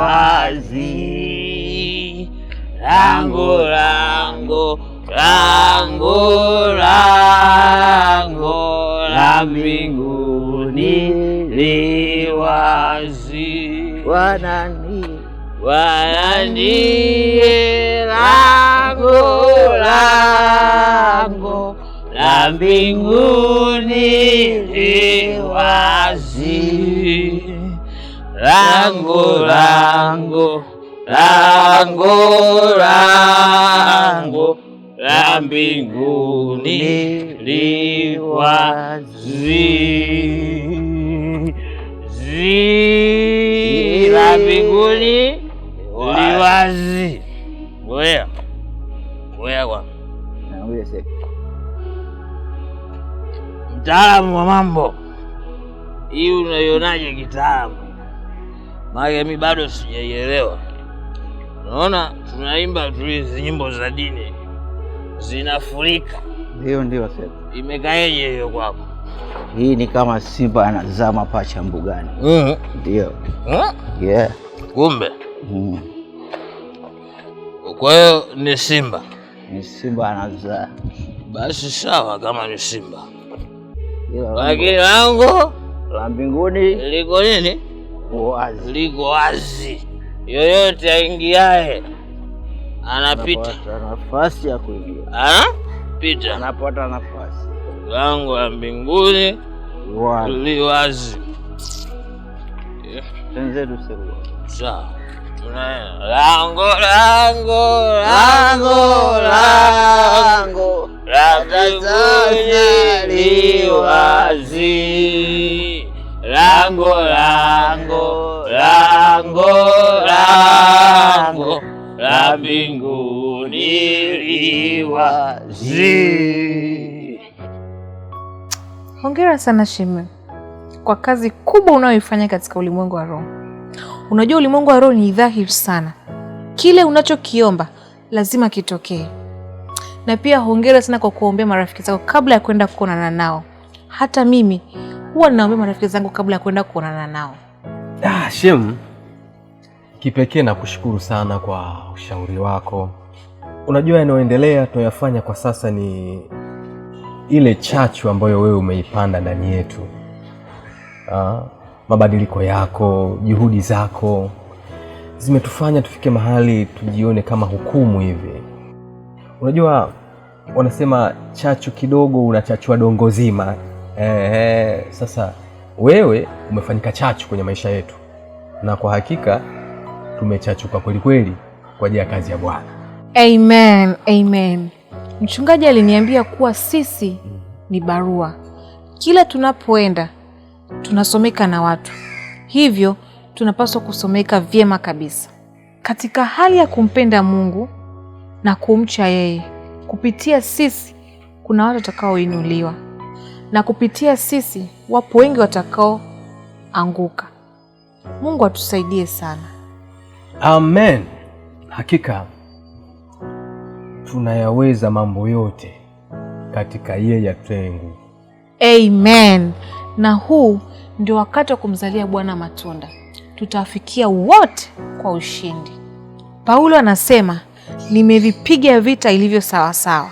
wazi. Lango, lango, lango, lango la mbinguni li wazi. Bwana ndiye lango, lango la mbinguni li wazi. Lango, lango, lango, lango la mbinguni li wazi. La mbinguni li wazi. Ngoja kwa mtaalamu wa mambo, hii unaionaje kitaalamu? Maana mimi bado sijaielewa. Unaona tunaimba tu hizi nyimbo za dini zinafurika. Ndio sasa. Imekaeje hiyo kwako? Hii ni kama simba anazama pacha mbugani. Ndio. Yeah. Kumbe. Kwa hiyo ni simba. Ni simba anazaa. Basi sawa kama ni simba. Lakini lango la mbinguni liko nini? Wazi. Liko wazi. Yoyote aingiaye anapita. Anapata nafasi ya kuingia. Pita. Anapata nafasi. Lango la mbinguni li wazi. Tenzetu sasa. Sawa. Lango, lango, lango, lango la mbinguni li wazi. Lango, lango, lango, lango la mbinguni li wazi. Hongera sana Shime kwa kazi kubwa unayoifanya katika ulimwengu wa roho. Unajua ulimwengu wa roho ni dhahiri sana. Kile unachokiomba lazima kitokee. Na pia hongera sana kwa kuombea marafiki zako kabla ya kwenda kuonana nao. Hata mimi huwa ninaombea marafiki zangu kabla ya kwenda kuonana nao. Shem, kipekee na kushukuru sana kwa ushauri wako. Unajua yanayoendelea tunayofanya kwa sasa ni ile chachu ambayo wewe umeipanda ndani yetu. Mabadiliko yako, juhudi zako zimetufanya tufike mahali tujione kama hukumu hivi. Unajua wanasema chachu kidogo unachachua dongo zima. Sasa wewe umefanyika chachu kwenye maisha yetu, na kwa hakika tumechachuka kweli kweli kwa ajili ya kazi ya Bwana. Amen, amen. Mchungaji aliniambia kuwa sisi ni barua. Kila tunapoenda tunasomeka na watu. Hivyo tunapaswa kusomeka vyema kabisa. Katika hali ya kumpenda Mungu na kumcha yeye, kupitia sisi kuna watu watakaoinuliwa. Na kupitia sisi wapo wengi watakao anguka. Mungu atusaidie sana. Amen. Hakika tunayaweza mambo yote katika yeye atutie nguvu. Amen. Na huu ndio wakati wa kumzalia Bwana matunda. Tutafikia wote kwa ushindi. Paulo anasema, nimevipiga vita ilivyo sawa sawa.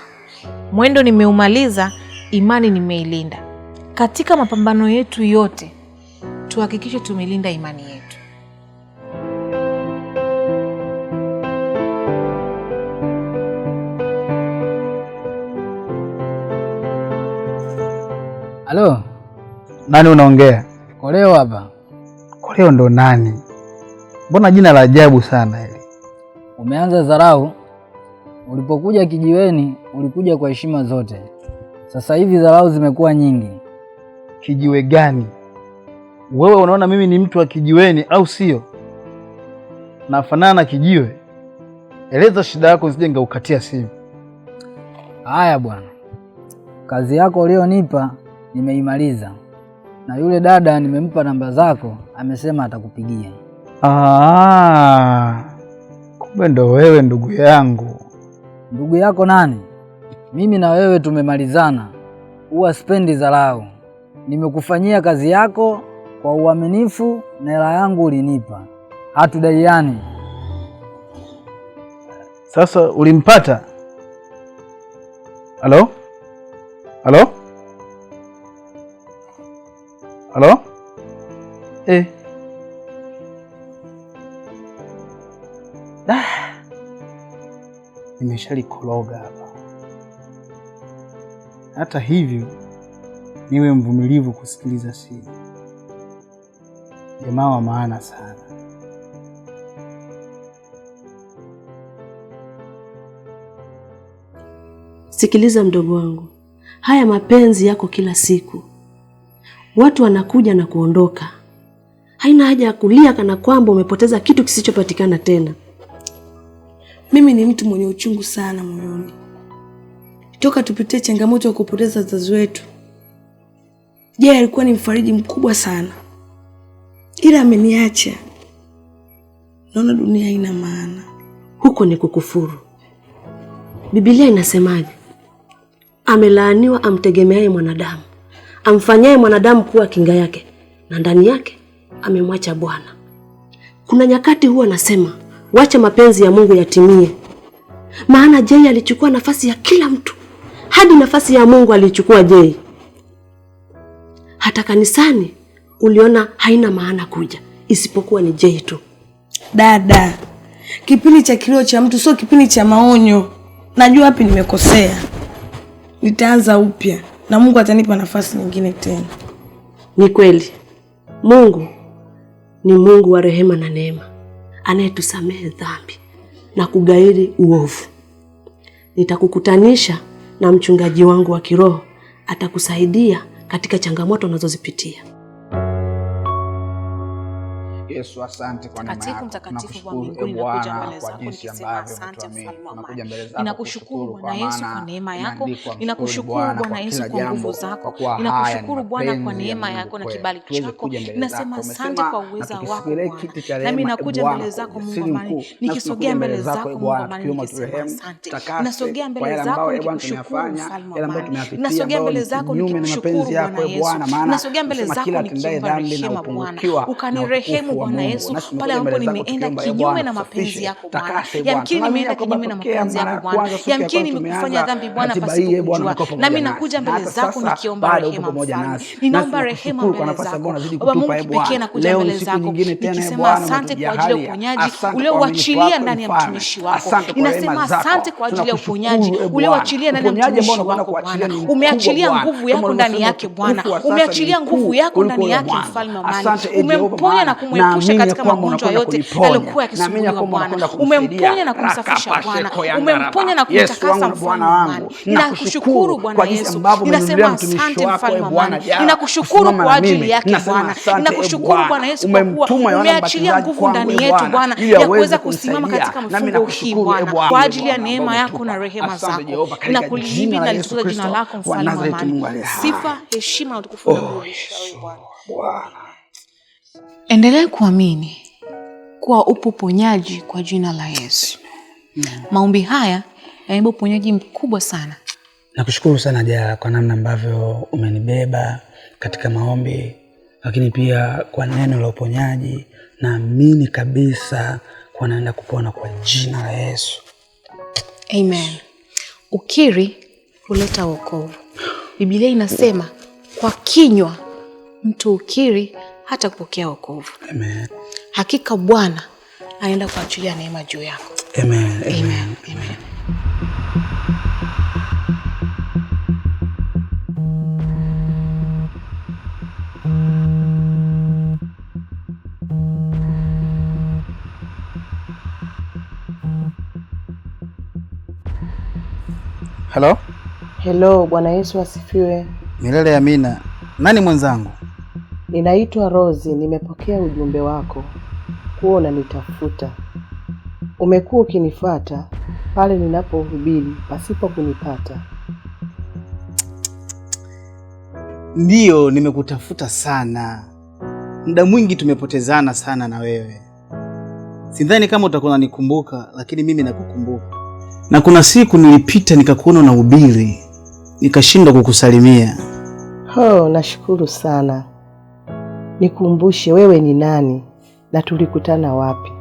Mwendo nimeumaliza, imani nimeilinda. Katika mapambano yetu yote, tuhakikishe tumelinda imani yetu. Halo, nani unaongea? Koleo hapa. Koleo ndo nani? Mbona jina la ajabu sana hili? Umeanza dharau. Ulipokuja kijiweni, ulikuja kwa heshima zote. Sasa hivi dharau zimekuwa nyingi. Kijiwe gani? Wewe unaona mimi ni mtu wa kijiweni au sio? Nafanana na kijiwe? Eleza shida yako nisije ngaukatia simu. Haya bwana. Kazi yako ulionipa nimeimaliza. Na yule dada nimempa namba zako, amesema atakupigia. Kumbe ndo wewe ndugu yangu. Ndugu yako nani? Mimi na wewe tumemalizana. Huwa sipendi dharau. Nimekufanyia kazi yako kwa uaminifu na hela yangu ulinipa. hatudaiani. Sasa ulimpata? Halo? Halo? Halo? Nimeshalikoroga hapa. Hata hivyo niwe mvumilivu kusikiliza siri. Jamaa wa maana sana. Sikiliza mdogo wangu, haya mapenzi yako kila siku. Watu wanakuja na kuondoka. Haina haja ya kulia kana kwamba umepoteza kitu kisichopatikana tena. Mimi ni mtu mwenye uchungu sana moyoni. Toka tupitie changamoto ya kupoteza wazazi wetu, Jay alikuwa ni mfariji mkubwa sana. Ila ameniacha. Naona dunia haina maana. Huko ni kukufuru. Biblia inasemaje? Amelaaniwa amtegemeaye mwanadamu, amfanyaye mwanadamu kuwa kinga yake, na ndani yake amemwacha Bwana. Kuna nyakati huwa nasema, wacha mapenzi ya Mungu yatimie. Maana Jay alichukua nafasi ya kila mtu. Hadi nafasi ya Mungu alichukua Jay. Hata kanisani uliona haina maana kuja, isipokuwa ni Jay tu. Dada, kipindi cha kilio cha mtu sio kipindi cha maonyo. Najua wapi nimekosea. Nitaanza upya na Mungu atanipa nafasi nyingine tena. Ni kweli. Mungu ni Mungu wa rehema na neema, anayetusamehe dhambi na kugairi uovu. Nitakukutanisha na mchungaji wangu wa kiroho, atakusaidia katika changamoto unazozipitia. Yesu, asante kwa neema yako. Mtakatifu wa mbinguni, nakuja mbele zako nikisema asante mfalme wa amani. Ninakushukuru Bwana Yesu kwa neema yako. Ninakushukuru Bwana Yesu kwa nguvu zako. Ninakushukuru Bwana kwa neema yako na kibali chako. Ninasema asante kwa uweza wako Bwana. Nami nakuja mbele zako Mungu wa amani, nikisogea mbele zako Mungu wa amani nikisema asante. Ninasogea mbele zako nikikushukuru mfalme wa amani. Ninasogea mbele zako nikikushukuru Bwana Yesu. Ninasogea mbele zako nikiomba rehema Bwana. Ukanirehemu Bwana Yesu, pale ambapo nimeenda kinyume na mapenzi yako Bwana. Yamkini nimeenda kinyume na mapenzi yako Bwana. Yamkini nimekufanya dhambi Bwana pasipo kujua. Nami nakuja mbele zako nikiomba rehema Bwana. Ninaomba rehema mbele zako. Baba Mungu kipekee nakuja mbele zako nikisema asante kwa ajili ya uponyaji ulioachilia ndani ya mtumishi wako. Ninasema asante kwa ajili ya uponyaji ulioachilia ndani ya mtumishi wako Bwana. Umeachilia nguvu yako ndani yake Bwana. Umeachilia nguvu yako ndani yake mfalme wa amani. Umemponya na kumwepusha katika magonjwa yote yaliokuwa yakisumbua Bwana. Umemponya na kumsafisha Bwana. Umemponya na kumtakasa mfalme wa amani. Ninakushukuru Bwana Yesu. Ninasema asante mfalme wa amani. Ninakushukuru kwa ajili yake Bwana. Ninakushukuru Bwana Yesu kwa kuwa umeachilia nguvu ndani yetu Bwana ya kuweza kusimama katika mfungo hii Bwana, kwa ajili ya neema yako na rehema zako. Ninakuliibi na litukuza jina lako mfalme wa amani. Sifa, heshima na utukufu unarudisha wewe Bwana. Endelea kuamini kuwa upo uponyaji kwa jina la Yesu. Maombi haya yanabeba uponyaji mkubwa sana. Nakushukuru sana Jaya kwa namna ambavyo umenibeba katika maombi, lakini pia kwa neno la uponyaji. Naamini kabisa kwa naenda kupona kwa jina la Yesu. Amen. Ukiri huleta wokovu. Biblia inasema kwa kinywa mtu ukiri hata kupokea wokovu. Amen. Hakika Bwana anaenda kuachilia neema juu yako. Amen. Amen. Amen. Amen. Hello? Hello, Bwana Yesu asifiwe. Milele amina. Nani mwenzangu? Ninaitwa Rozi, nimepokea ujumbe wako kuwa unanitafuta. Umekuwa ukinifuata pale ninapohubiri pasipo kunipata. Ndiyo, nimekutafuta sana. Muda mwingi tumepotezana sana na wewe. Sidhani kama utakuwa unanikumbuka, lakini mimi nakukumbuka. Na kuna siku nilipita nikakuona unahubiri, nikashindwa kukusalimia. Nashukuru sana. Nikumbushe wewe ni nani na tulikutana wapi,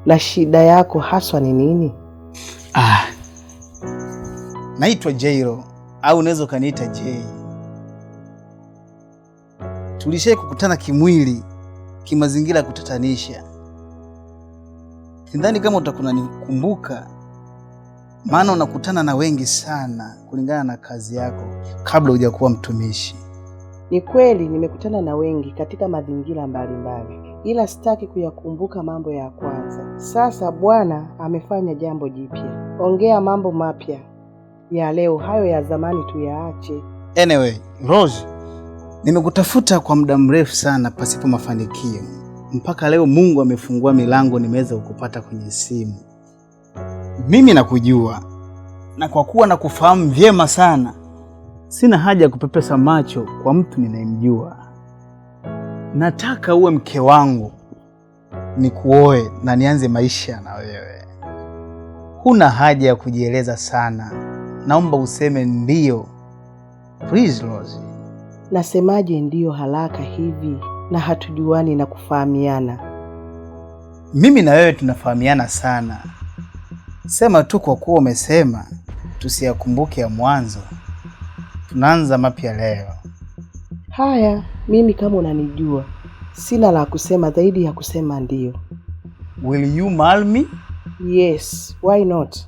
na shida yako haswa ni nini? Naitwa Jairo, au unaweza kaniita Jay. Tulishai kukutana kimwili, kimazingira kutatanisha. Sidhani kama utakuna nikumbuka, maana unakutana na wengi sana kulingana na kazi yako kabla hujakuwa mtumishi. Ni kweli nimekutana na wengi katika mazingira mbalimbali, ila sitaki kuyakumbuka mambo ya kwanza. Sasa Bwana amefanya jambo jipya. Ongea mambo mapya ya leo, hayo ya zamani tuyaache. Anyway, Rose, nimekutafuta kwa muda mrefu sana pasipo mafanikio. Mpaka leo Mungu amefungua milango, nimeweza kukupata kwenye simu. Mimi nakujua, na kwa kuwa nakufahamu vyema sana, sina haja ya kupepesa macho kwa mtu ninayemjua. Nataka uwe mke wangu, nikuoe na nianze maisha na wewe. Huna haja ya kujieleza sana, naomba useme ndio. Please Rose. Nasemaje ndio haraka hivi na hatujuani na kufahamiana? Mimi na wewe tunafahamiana sana. Sema tu kwa kuwa umesema tusiyakumbuke ya mwanzo. Tunaanza mapya leo. Haya, mimi kama unanijua, sina la kusema zaidi ya kusema ndio. Will you marry me? Yes, why not?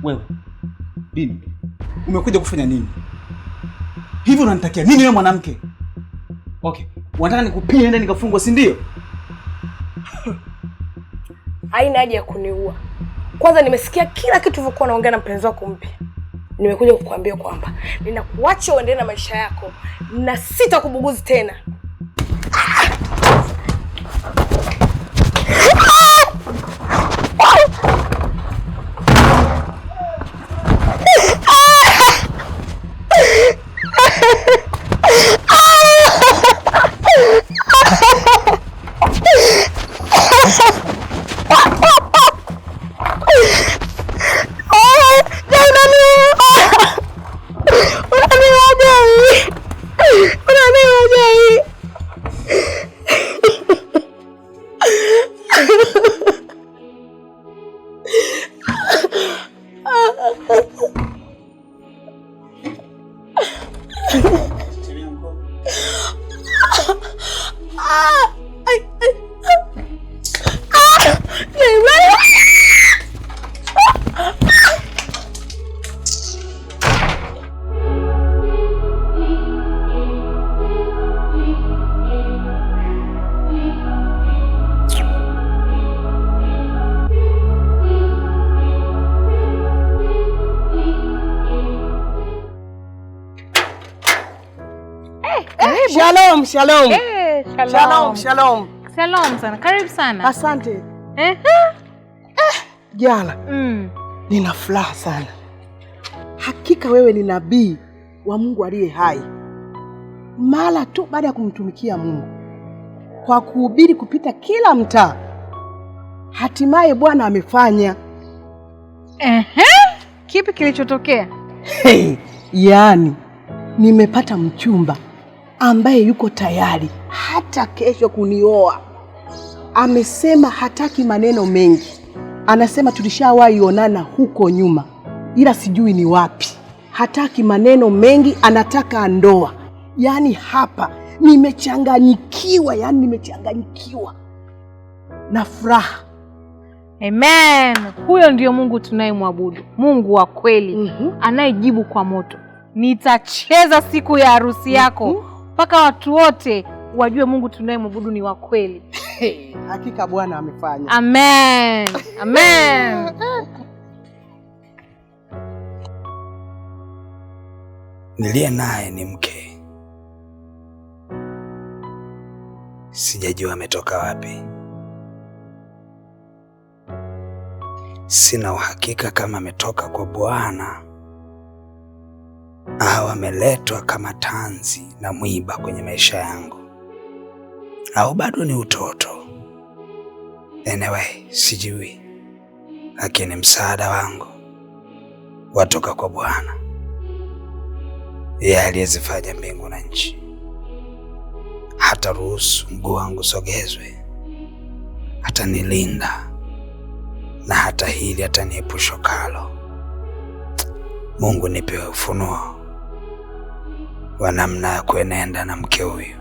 Wewe bibi, umekuja kufanya nini? Hivi unanitakia nini wewe mwanamke? Okay, unataka nikupige nenda nikafungwa, si ndio? Haina haja ya kuniua. Kwanza nimesikia kila kitu ulivyokuwa unaongea na mpenzi wako mpya. Nimekuja kukuambia kwamba ninakuacha uendelee na maisha yako na sitakubuguzi tena. Shalom, shalom. Shalom. Shalom, shalom. Shalom sana. Karibu sana. Asante. Jala. Nina furaha sana. Hakika wewe ni nabii wa Mungu aliye hai. Mara tu baada ya kumtumikia Mungu kwa kuhubiri kupita kila mtaa, hatimaye Bwana amefanya. Kipi kilichotokea? Yaani nimepata mchumba ambaye yuko tayari hata kesho kunioa. Amesema hataki maneno mengi. Anasema tulishawahi onana huko nyuma, ila sijui ni wapi. Hataki maneno mengi, anataka ndoa. Yaani hapa nimechanganyikiwa, nimechanganyikiwa na furaha. Amen. Huyo ndio Mungu tunayemwabudu, Mungu wa kweli, anayejibu kwa moto. Nitacheza siku ya harusi yako mpaka watu wote wajue Mungu tunayemwabudu ni wa kweli. Hakika Bwana amefanya. Amen. Amen. niliye naye ni mke. Sijajua ametoka wapi. Sina uhakika kama ametoka kwa Bwana au ameletwa kama tanzi na mwiba kwenye maisha yangu, au bado ni utoto. Anyway, sijui, lakini msaada wangu watoka kwa Bwana, yeye aliyezifanya mbingu na nchi. Hata ruhusu mguu wangu sogezwe, hata nilinda, na hata hili hata niepusha kalo. Mungu nipewe ufunuo wa namna ya kuenenda na mke huyu.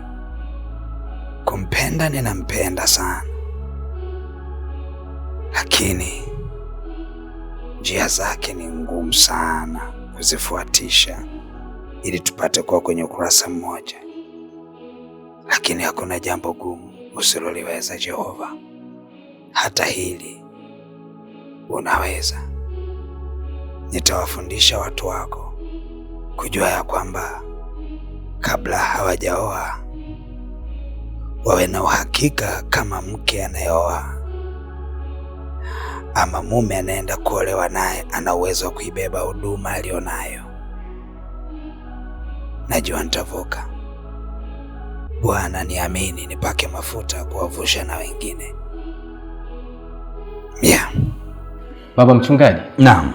Kumpenda, ninampenda sana, lakini njia zake ni ngumu sana kuzifuatisha ili tupate kuwa kwenye ukurasa mmoja. Lakini hakuna jambo gumu usiloliweza Jehova. Hata hili unaweza. Nitawafundisha watu wako kujua ya kwamba kabla hawajaoa wawe na uhakika kama mke anayeoa ama mume anaenda kuolewa naye ana uwezo wa kuibeba huduma alionayo. Najua nitavuka. Bwana, niamini, nipake mafuta kuwavusha na wengine. Baba mchungaji. Naam.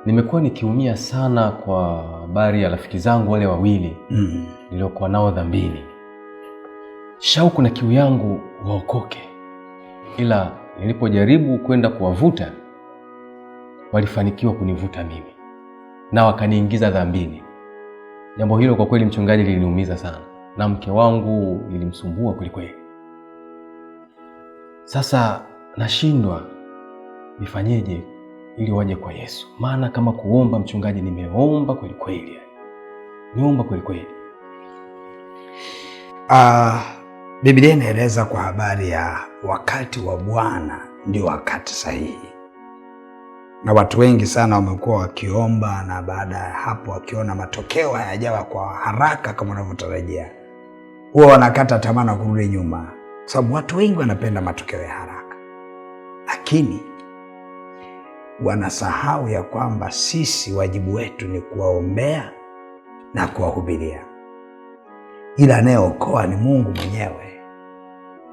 Nimekuwa nikiumia sana kwa habari ya rafiki zangu wale wawili niliokuwa nao dhambini. Shauku na kiu yangu waokoke, ila nilipojaribu kwenda kuwavuta walifanikiwa kunivuta mimi na wakaniingiza dhambini. Jambo hilo kwa kweli mchungaji liliniumiza sana, na mke wangu nilimsumbua kweli. Sasa nashindwa nifanyeje ili waje kwa Yesu. Maana kama kuomba mchungaji, nimeomba kweli. Niomba kweli. Biblia inaeleza kwa habari ya wakati wa Bwana ndio wakati sahihi. Na watu wengi sana wamekuwa wakiomba, na baada ya hapo wakiona matokeo hayajawa kwa haraka kama wanavyotarajia, huwa wanakata tamaa na kurudi nyuma, sababu watu wengi wanapenda matokeo ya haraka. Lakini wanasahau ya kwamba sisi wajibu wetu ni kuwaombea na kuwahubiria, ila anayeokoa ni Mungu mwenyewe.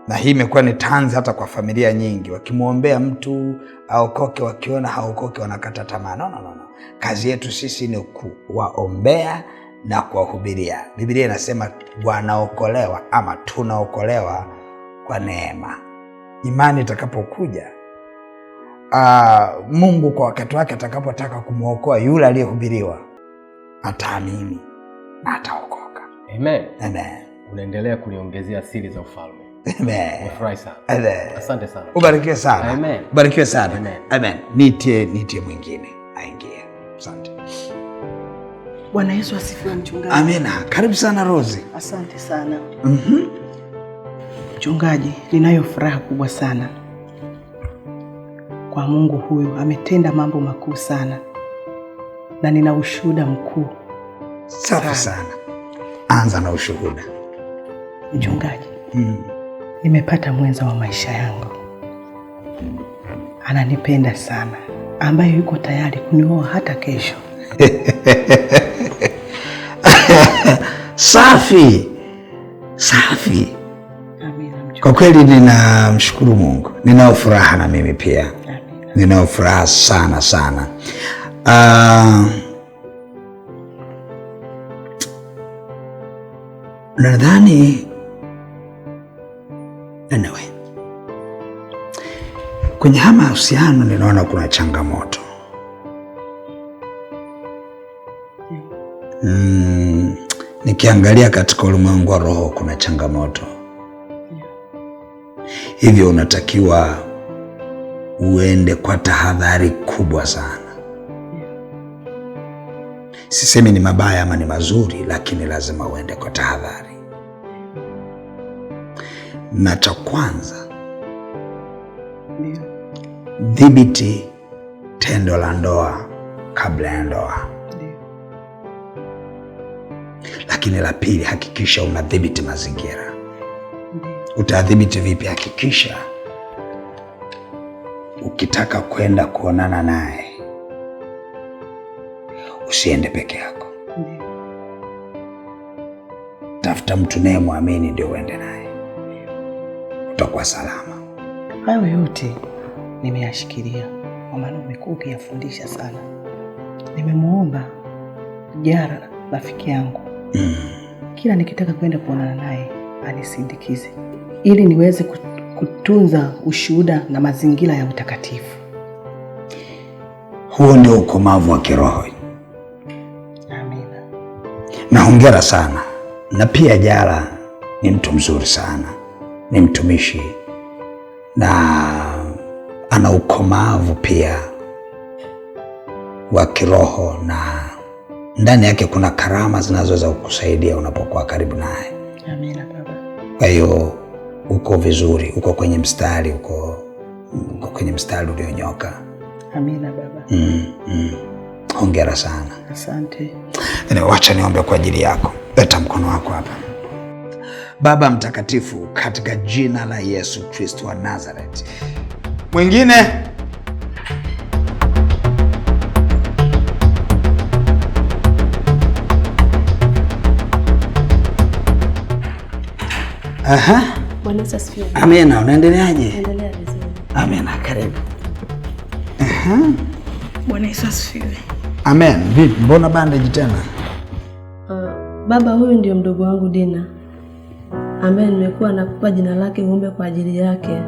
Na hii imekuwa ni tanzi hata kwa familia nyingi. Wakimwombea mtu aokoke, wakiona haokoke wanakata tamaa. No. Kazi yetu sisi ni kuwaombea na kuwahubiria. Biblia inasema wanaokolewa ama tunaokolewa kwa neema. Imani itakapokuja, Mungu kwa wakati wake atakapotaka kumwokoa yule aliyehubiriwa, ataamini na ataokoka. Amen. Unaendelea kuniongezea siri za ufalme. Amen. Nimefurahi sana. Asante sana. Ubarikiwe sana. Amen. Ubarikiwe sana. Amen. Nitie mwingine aingie. Asante. Bwana Yesu asifiwe mchungaji. Amina. Karibu sana Rozi. Asante sana. Mchungaji, ninayo furaha kubwa sana kwa Mungu huyu. Ametenda mambo makuu sana na nina ushuhuda mkuu. Safi sana. Anza na ushuhuda. Mchungaji, nimepata mwenza wa maisha yangu. Ananipenda sana, ambaye yuko tayari kunioa hata kesho. Safi. Amina. Kwa kweli ninamshukuru Mungu. Ninao furaha na mimi pia. Ninao furaha sana. Nadhani anyway, kwenye haya mahusiano ninaona kuna changamoto. Nikiangalia katika ulimwengu wa roho kuna changamoto. Hivyo unatakiwa uende kwa tahadhari kubwa sana. Sisemi ni mabaya ama ni mazuri, lakini lazima uende kwa tahadhari. Na cha kwanza, dhibiti tendo la ndoa kabla ya ndoa. Lakini la pili, hakikisha unadhibiti mazingira. Utadhibiti vipi? Hakikisha ukitaka kwenda kuonana naye usiende peke yako. Tafuta mtu naye muamini ndio uende naye, utakuwa salama. Hayo yote nimeyashikilia kwa maana umekuwa ukiyafundisha sana. Nimemuomba Jara rafiki yangu kila nikitaka kwenda kuonana naye anisindikize ili niweze kutunza ushuhuda na mazingira ya utakatifu. Huo ndio ukomavu wa kiroho. Amina. Na hongera sana. Na pia Jara ni mtu mzuri sana, ni mtumishi na ana ukomavu pia wa kiroho, na ndani yake kuna karama zinazoweza kukusaidia unapokuwa karibu naye. Amina baba. Kwa hiyo uko vizuri, uko kwenye mstari, uko kwenye mstari ulionyoka. Amina baba. Hongera sana. Asante. Wacha niombe kwa ajili yako. Leta mkono wako hapa. Baba mtakatifu, katika jina la Yesu Kristo wa Nazareth. Mwingine? Aha. Bwana Yesu asifiwe. Amina, unaendeleaje? Endelea vizuri. Amina, karibu. Aha. Bwana Yesu asifiwe. Amen. Vipi, mbona bandage tena? Baba, huyu ndio mdogo wangu Dina ambaye nimekuwa nakupa jina lake uombe kwa ajili yake.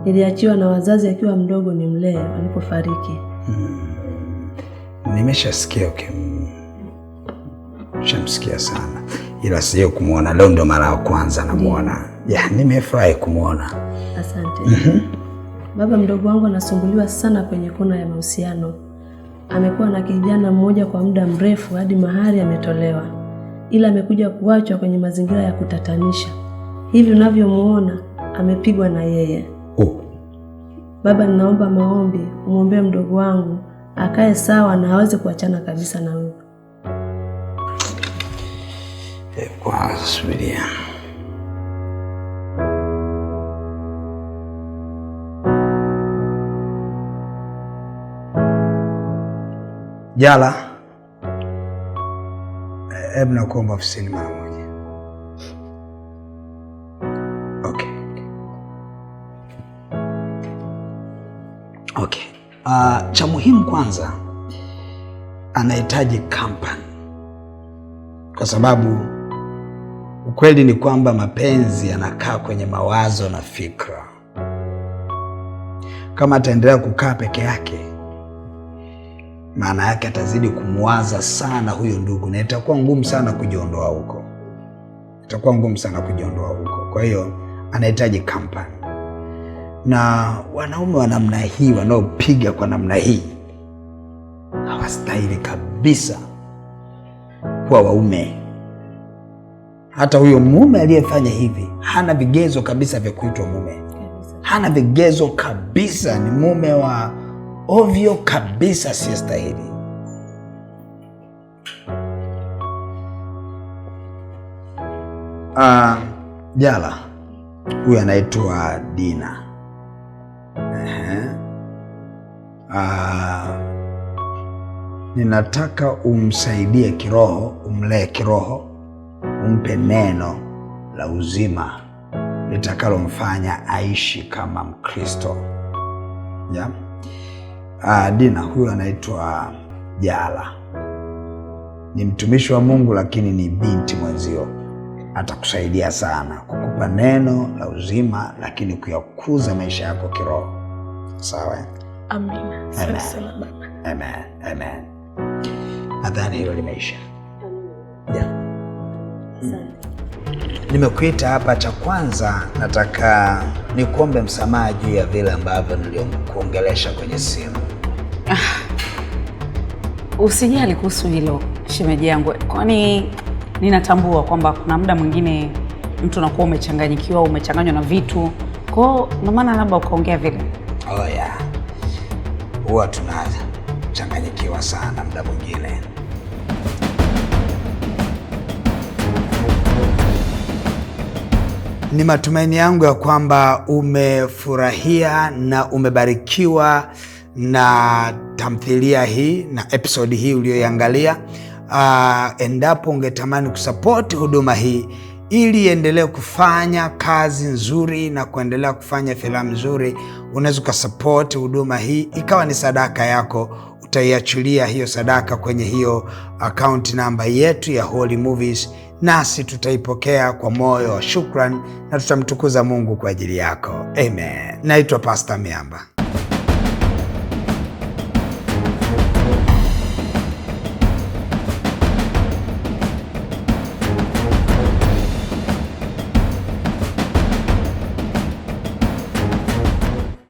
Niliachiwa na wazazi akiwa mdogo nimlee alipofariki. Nimeshasikia Shamsikia sana. Ila sio kumuona leo, ndo mara ya kwanza namuona. Nimefurahi kumuona. Asante. Baba, mdogo wangu anasumbuliwa sana kwenye kona ya mahusiano. Amekuwa na kijana mmoja kwa muda mrefu hadi mahari ametolewa, ila amekuja kuachwa kwenye mazingira ya kutatanisha. Hivi unavyomuona amepigwa na yeye. Baba, ninaomba maombi, umwombee mdogo wangu akae sawa na aweze kuachana kabisa na wewe. Kwa subiria. Jala, hebu nakuomba ofisini mara moja. Okay. Cha muhimu kwanza, anahitaji company, kwa sababu ukweli ni kwamba mapenzi yanakaa kwenye mawazo na fikra. Kama ataendelea kukaa peke yake, maana yake atazidi kumwaza sana huyo ndugu, na itakuwa ngumu sana kujiondoa huko. Kwa hiyo anahitaji company. Na wanaume wa namna hii, wanaopiga kwa namna hii, hawastahili kabisa kuwa waume. Hata huyo mume aliyefanya hivi hana vigezo kabisa vya kuitwa mume. Hana vigezo kabisa, ni mume wa ovyo kabisa, siyestahili. Jala, huyu anaitwa Dina. Ninataka umsaidie kiroho, umlee kiroho, umpe neno la uzima litakalomfanya aishi kama Mkristo. Dina, huyu anaitwa Jala. Ni mtumishi wa Mungu, lakini ni binti mwenzio. Atakusaidia sana kukupa neno la uzima, lakini kuyakuza maisha yako kiroho. Sawa? Amina. Asante sana baba. Amen. Nadhani hilo limeisha. Nimekuita hapa, cha kwanza nataka nikuombe msamaha juu ya vile ambavyo nilikuongelesha kwenye simu. Usijali kuhusu hilo shemeji yangu, kwani ninatambua kwamba kuna muda mwingine mtu anakuwa umechanganyikiwa, umechanganywa na vitu, kwa ndio maana labda ukaongea vile. Huwa tunachanganyikiwa sana muda mwingine. Ni matumaini yangu ya kwamba umefurahia na umebarikiwa na tamthilia hii na episode hii uliyoiangalia. Endapo ungetamani kusupport huduma hii ili iendelee kufanya kazi nzuri na kuendelea kufanya filamu nzuri, unaweza kusupport huduma hii ikawa ni sadaka yako. Utaiachilia hiyo sadaka kwenye hiyo account namba yetu ya Holy Movies, nasi tutaipokea kwa moyo wa shukrani na tutamtukuza Mungu kwa ajili yako. Amen. Naitwa Pastor Miamba.